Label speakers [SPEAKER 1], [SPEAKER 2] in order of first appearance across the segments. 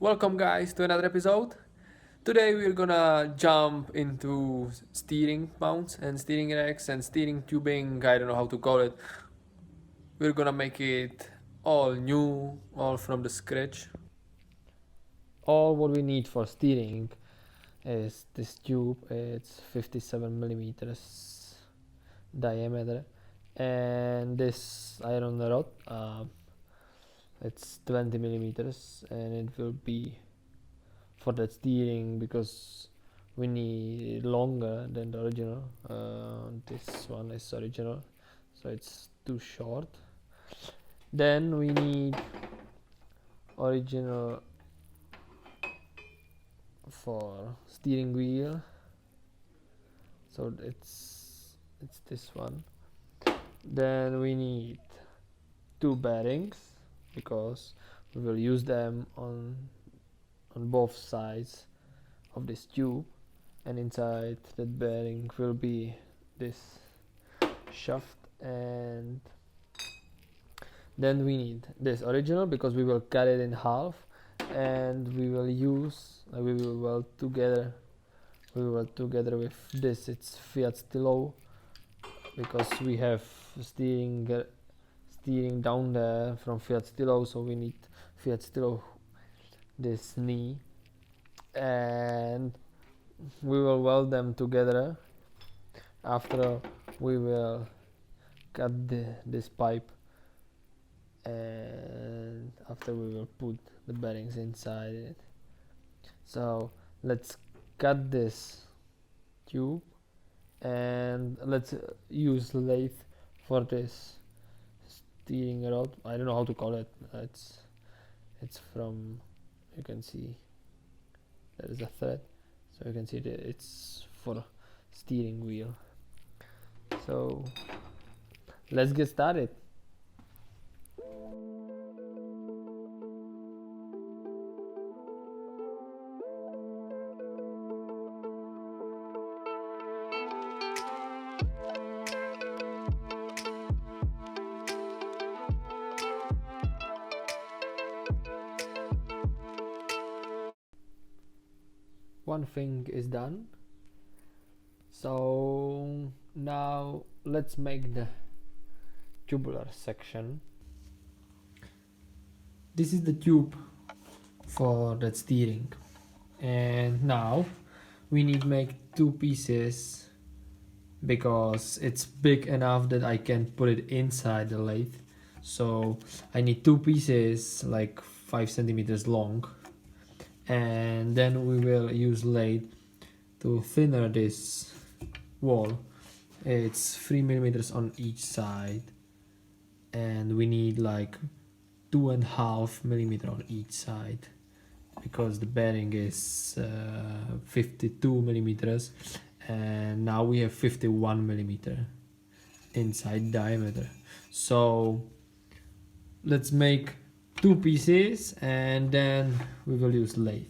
[SPEAKER 1] Welcome, guys, to another episode. Today, we're gonna jump into steering mounts and steering racks and steering tubing. I don't know how to call it. We're gonna make it all new, all from the scratch.
[SPEAKER 2] All what we need for steering is this tube. It's 57 millimeters diameter, and this iron rod. It's 20 millimeters, and it will be for that steering because we need longer than the original. This one is original, so it's too short. Then we need original for steering wheel, so it's this one. Then we need two bearings because we will use them on both sides of this tube, and inside that bearing will be this shaft. And then we need this original because we will cut it in half, and we will weld together with this. It's Fiat Stilo because we have steering down there from Fiat Stilo, so we need Fiat Stilo this knee, and we will weld them together. After we will cut this pipe, and after we will put the bearings inside it. So let's cut this tube, and let's use lathe for this steering rod. I don't know how to call it. It's from, you can see there is a thread, so you can see that it's for steering wheel. So let's get started. One thing is done, so now let's make the tubular section. This is the tube for that steering, and now we need make two pieces because it's big enough that I can put it inside the lathe. So I need two pieces like 5 centimeters long, and then we will use lathe to thinner this wall. It's 3 millimeters on each side, and we need like 2.5 millimeter on each side because the bearing is 52 millimeters, and now we have 51 millimeter inside diameter. So let's make two pieces, and then we will use lathe.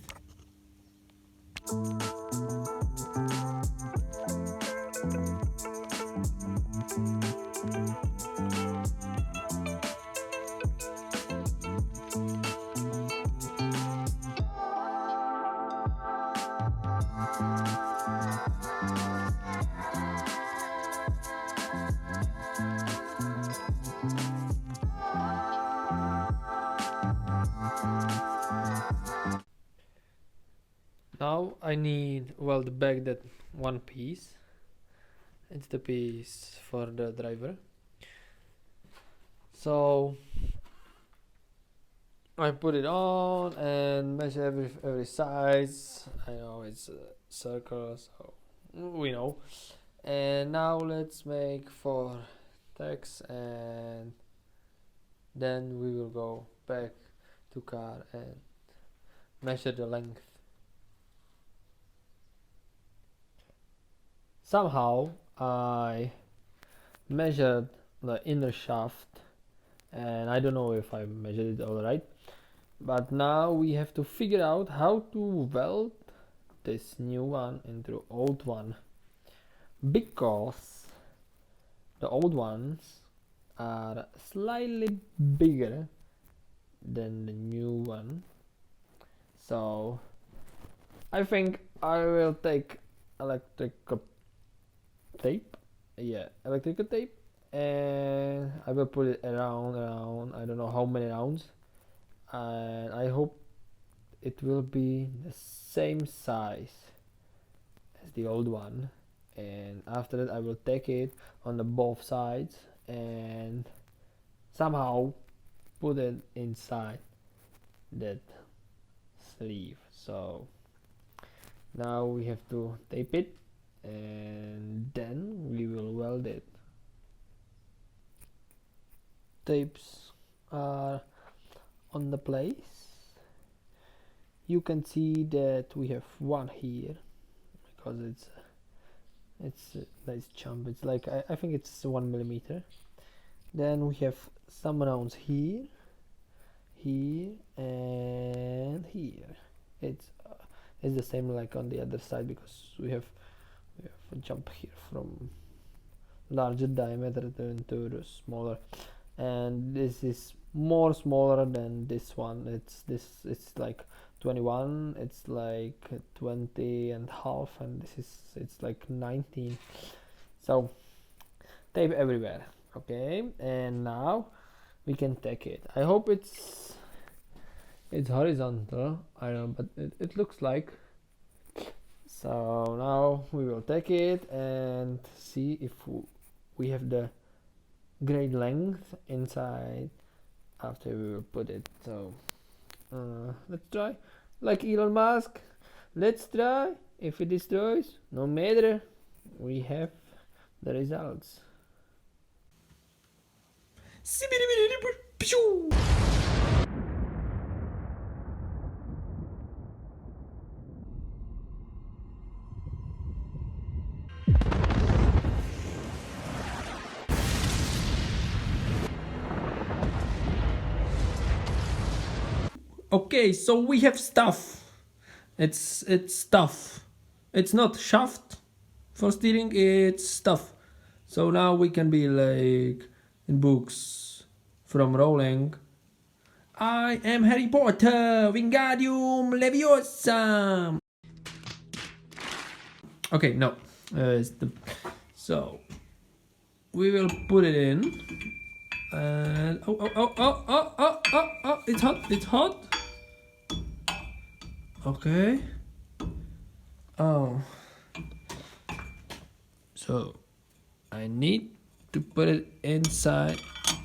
[SPEAKER 2] Now I need weld back that one piece. It's the piece for the driver. So I put it on and measure every size. I know it's a circle, so we know. And now let's make 4 tacks, and then we will go back to car and measure the length. Somehow I measured the inner shaft, and I don't know if I measured it all right, but now we have to figure out how to weld this new one into old one, because the old ones are slightly bigger than the new one. So I think I will take electrical tape. Yeah, electrical tape, and I will put it around. I don't know how many rounds, and I hope it will be the same size as the old one. And after that, I will take it on the both sides and somehow put it inside that sleeve. So now we have to tape it, and then we will weld it. Tapes are on the place. You can see that we have one here because it's a nice jump. It's like I think it's 1 millimeter. Then we have some rounds here, and here. It's the same like on the other side because we have a jump here from larger diameter to the smaller, and this is more smaller than this one. It's like 21, it's like 20 and half, and it's like 19. So tape everywhere. Okay, and now we can take it. I hope it's horizontal. I don't know, but it looks like. So now we will take it and see if we have the great length inside after we will put it. So let's try, like Elon Musk. Let's try. If it destroys, no matter, we have the results.
[SPEAKER 1] Okay, so we have stuff. It's stuff. It's not shaft for steering, it's stuff. So now we can be like in books from Rowling. I am Harry Potter, Wingardium Leviosa. Okay, no. So we will put it in. And it's hot. Okay. Oh. So I need to put it inside.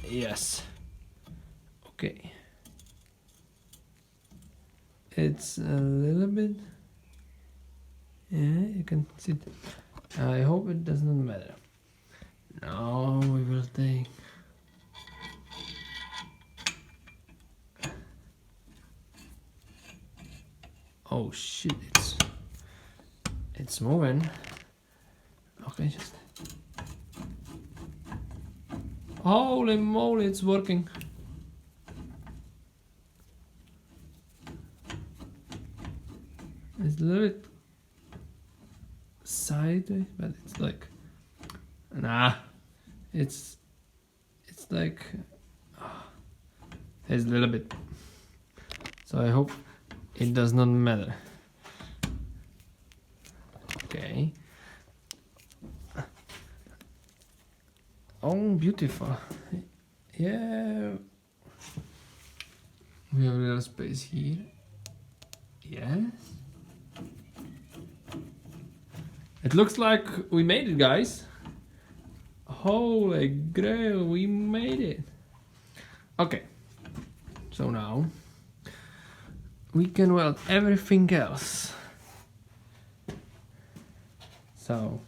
[SPEAKER 1] Yes. Okay. It's a little bit. Yeah, you can see it. I hope it doesn't matter. Now we will take. Oh shit! It's moving. Okay, just. Holy moly! It's working. It's a little bit sideways, but it's like, nah, it's like, it's a little bit. So I hope it does not matter. Okay. Oh, beautiful. Yeah. We have a little space here. Yes. It looks like we made it, guys. Holy grail, we made it. Okay. So now we can weld everything else. So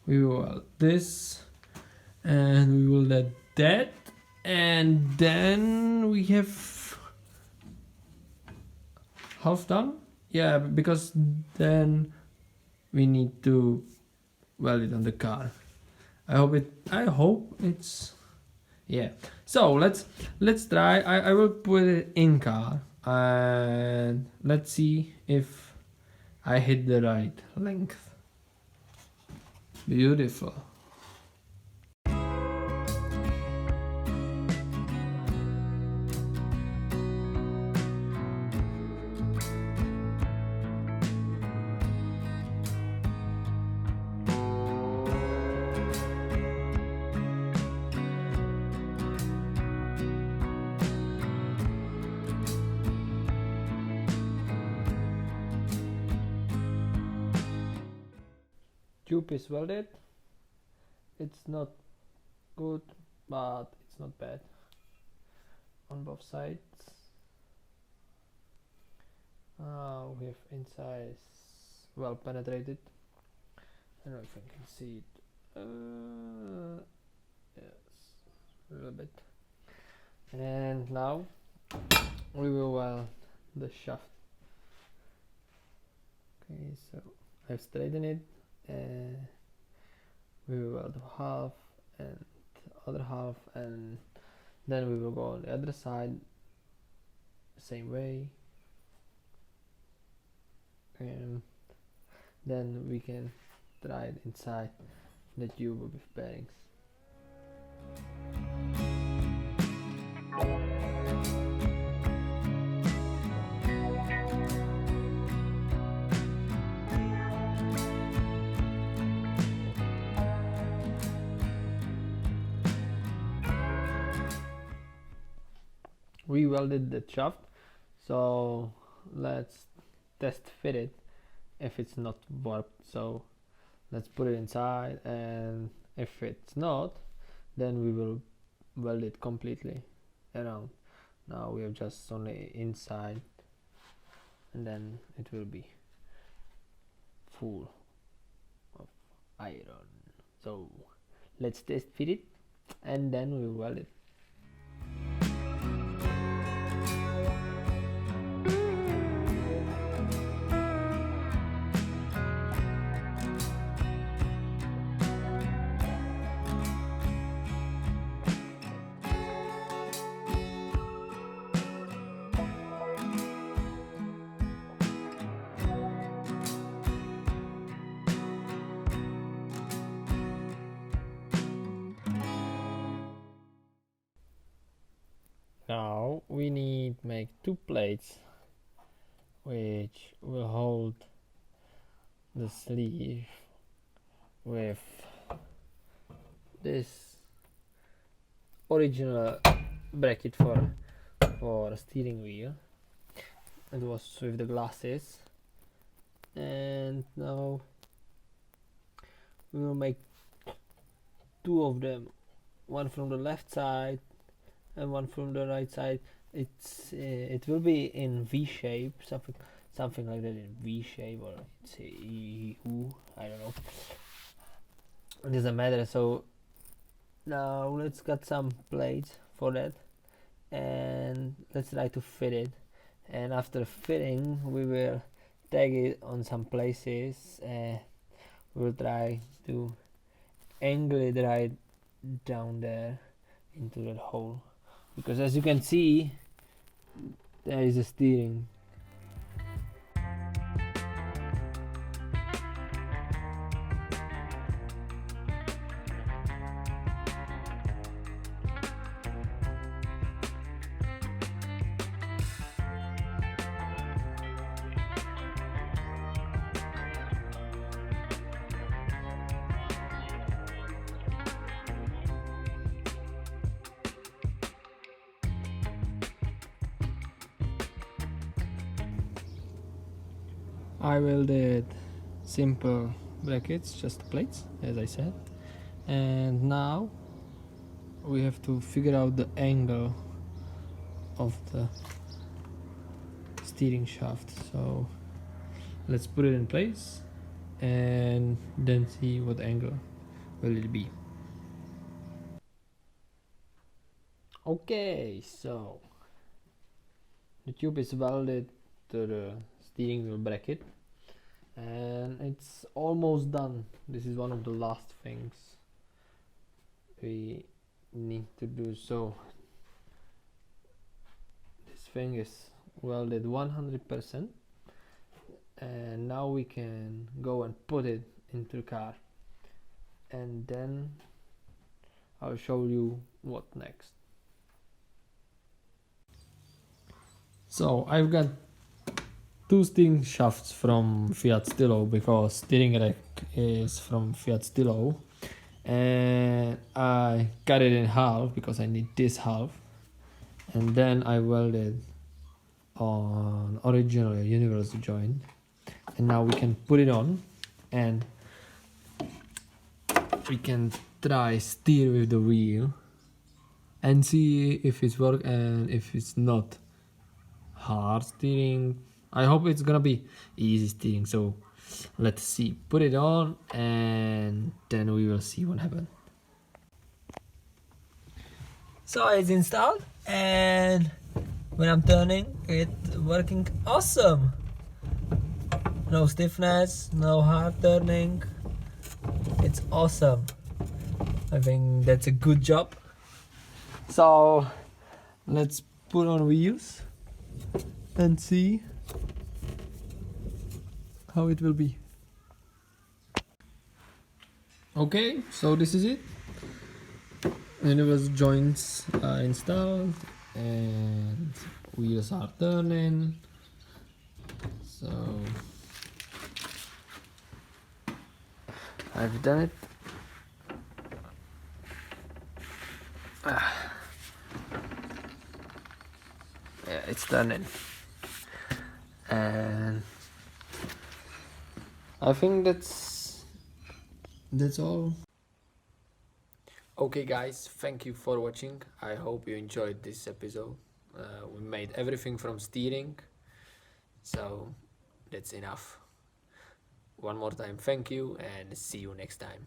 [SPEAKER 1] we will weld this, and we will let that, and then we have half done. Yeah, because then we need to weld it on the car. I hope it's, yeah. So let's try. I will put it in car, and let's see if I hit the right length. Beautiful.
[SPEAKER 2] tube is welded. It's not good, but it's not bad on both sides. We have inside well penetrated. I don't know if I can see it. Yes, a little bit. And now we will weld the shaft. Okay, so I've straightened it. We will weld half and the other half, and then we will go on the other side same way, and then we can try it inside the tube with bearings. We welded the shaft, so let's test fit it if it's not warped. So let's put it inside, and if it's not, then we will weld it completely around. Now we have just only inside, and then it will be full of iron. So let's test fit it, and then we will weld it. Now we need to make two plates which will hold the sleeve with this original bracket for a steering wheel. It was with the glasses, and now we will make two of them, one from the left side and one from the right side. It will be in V shape, something like that, in V shape, or it's a U, I don't know. It doesn't matter. So now let's cut some plates for that, and let's try to fit it. And after fitting, we will tag it on some places. We'll try to angle it right down there into that hole, because as you can see, there is a steering. I welded simple brackets, just plates, as I said, and now we have to figure out the angle of the steering shaft. So let's put it in place and then see what angle will it be. Okay, so the tube is welded to the steering wheel bracket, and it's almost done. This is one of the last things we need to do. So this thing is welded 100%, and now we can go and put it into the car, and then I'll show you what next. So I've got two steering shafts from Fiat Stilo, because steering rack is from Fiat Stilo, and I cut it in half because I need this half, and then I welded on original universal joint, and now we can put it on and we can try steer with the wheel and see if it's work and if it's not hard steering. I hope it's gonna be easy steering, so let's see. Put it on and then we will see what happens. So it's installed and when I'm turning it's working awesome. No stiffness, no hard turning. It's awesome. I think that's a good job. So let's put on wheels and see how it will be. Okay, so this is it. Universal joints are installed and wheels are turning. So I've done it. Yeah, it's turning. And I think that's all. Okay guys, thank you for watching. I hope you enjoyed this episode. We made everything from steering, so that's enough. One more time, thank you and see you next time.